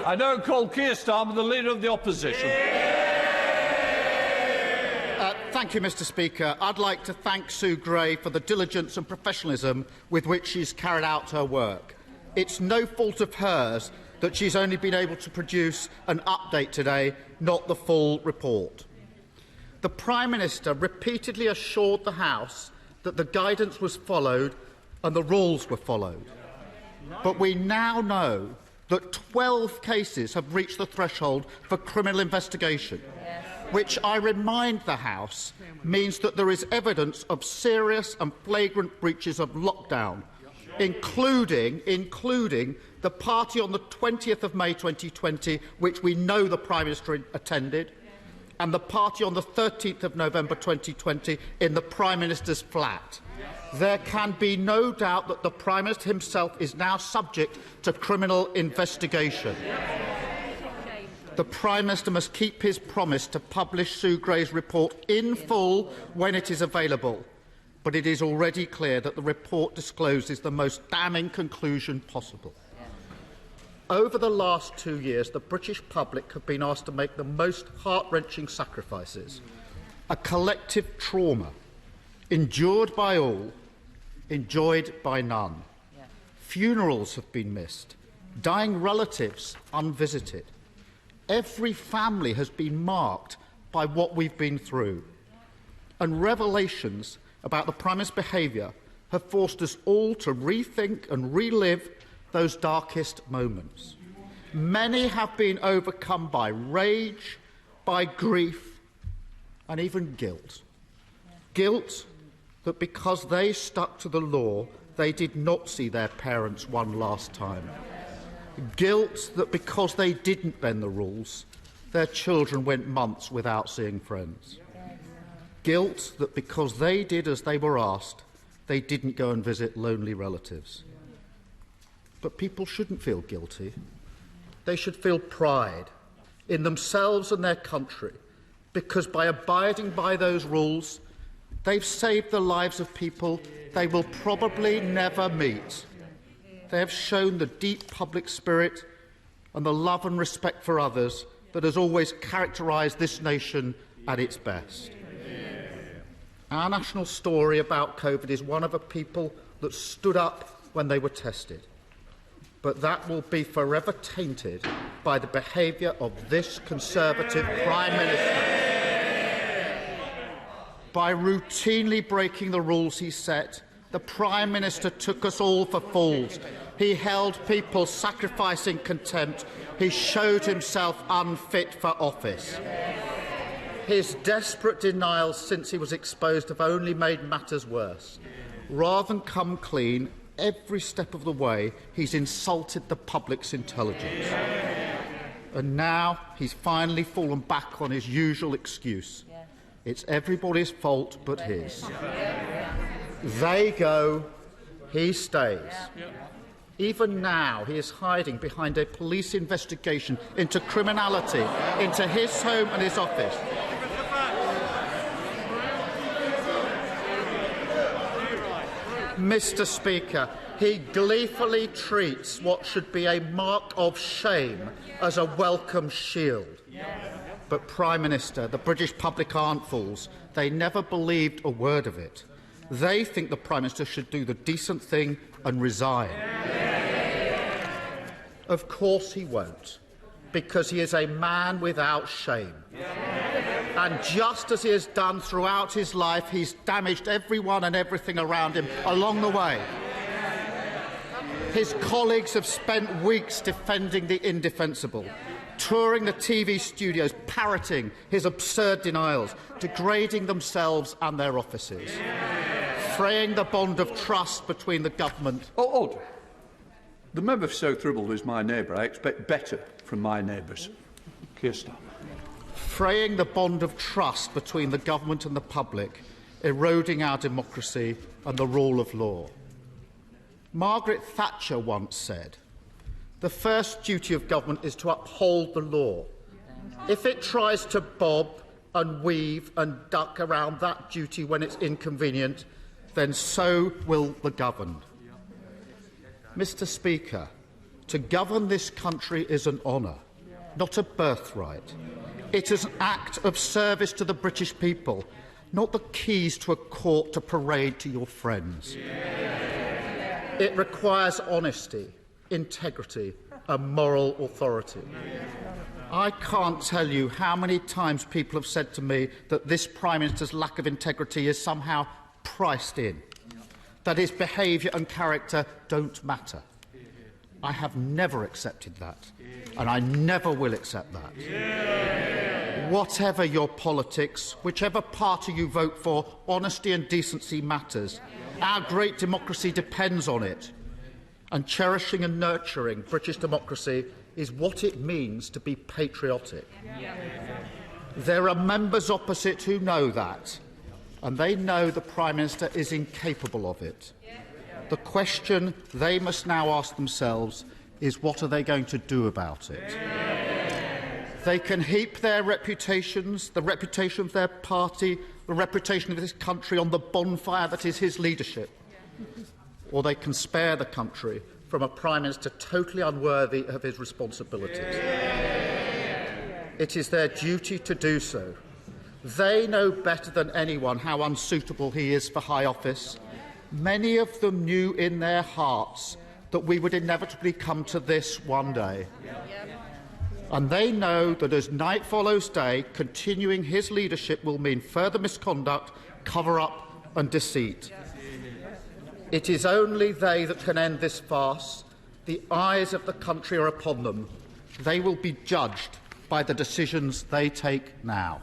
I now call Keir Starmer the Leader of the Opposition. Thank you, Mr Speaker. I'd like to thank Sue Gray for the diligence and professionalism with which she's carried out her work. It's no fault of hers that she's only been able to produce an update today, not the full report. The Prime Minister repeatedly assured the House that the guidance was followed and the rules were followed. But we now know that 12 cases have reached the threshold for criminal investigation, which I remind the House means that there is evidence of serious and flagrant breaches of lockdown, including the party on the 20th of May 2020, which we know the Prime Minister attended, and the party on the 13th of November 2020 in the Prime Minister's flat. There can be no doubt that the Prime Minister himself is now subject to criminal investigation. The Prime Minister must keep his promise to publish Sue Gray's report in full when it is available, but it is already clear that the report discloses the most damning conclusion possible. Over the last 2 years, the British public have been asked to make the most heart-wrenching sacrifices, a collective trauma, endured by all, enjoyed by none. Funerals have been missed, dying relatives unvisited. Every family has been marked by what we've been through, and revelations about the Prime Minister's behaviour have forced us all to rethink and relive those darkest moments. Many have been overcome by rage, by grief, and even guilt. Guilt that because they stuck to the law, they did not see their parents one last time. Guilt that because they didn't bend the rules, their children went months without seeing friends. Guilt that because they did as they were asked, they didn't go and visit lonely relatives. But people shouldn't feel guilty. They should feel pride in themselves and their country, because by abiding by those rules, they've saved the lives of people they will probably never meet. They have shown the deep public spirit and the love and respect for others that has always characterised this nation at its best. Our national story about COVID is one of a people that stood up when they were tested. But that will be forever tainted by the behaviour of this Conservative Prime Minister. By routinely breaking the rules he set, the Prime Minister took us all for fools. He held people sacrificing contempt. He showed himself unfit for office. His desperate denials since he was exposed have only made matters worse. Rather than come clean, every step of the way, he's insulted the public's intelligence. And now he's finally fallen back on his usual excuse. It's everybody's fault but his. They go, he stays. Even now, he is hiding behind a police investigation into criminality, into his home and his office. Mr. Speaker, he gleefully treats what should be a mark of shame as a welcome shield. But, Prime Minister, the British public aren't fools. They never believed a word of it. They think the Prime Minister should do the decent thing and resign. Of course he won't, because he is a man without shame. And just as he has done throughout his life, he's damaged everyone and everything around him along the way. His colleagues have spent weeks defending the indefensible, touring the TV studios, parroting his absurd denials, degrading themselves and their offices, fraying the bond of trust between the government. Order. The member for South Ribble is my neighbour. I expect better from my neighbours. Keir Starmer. Fraying the bond of trust between the government and the public, eroding our democracy and the rule of law. Margaret Thatcher once said, "The first duty of government is to uphold the law. If it tries to bob and weave and duck around that duty when it's inconvenient, then so will the governed." Mr. Speaker, To govern this country is an honour, not a birthright. It is an act of service to the British people, not the keys to a court to parade to your friends. It requires honesty, integrity and moral authority. I can't tell you how many times people have said to me that this Prime Minister's lack of integrity is somehow priced in, that his behaviour and character don't matter. I have never accepted that, and I never will accept that. Whatever your politics, whichever party you vote for, honesty and decency matters. Our great democracy depends on it, and cherishing and nurturing British democracy is what it means to be patriotic. There are members opposite who know that, and they know the Prime Minister is incapable of it. The question they must now ask themselves is, what are they going to do about it? They can heap their reputations, the reputation of their party, the reputation of this country on the bonfire that is his leadership, or they can spare the country from a Prime Minister totally unworthy of his responsibilities. It is their duty to do so. They know better than anyone how unsuitable he is for high office. Many of them knew in their hearts that we would inevitably come to this one day. And they know that as night follows day, continuing his leadership will mean further misconduct, cover-up and deceit. It is only they that can end this farce. The eyes of the country are upon them. They will be judged by the decisions they take now.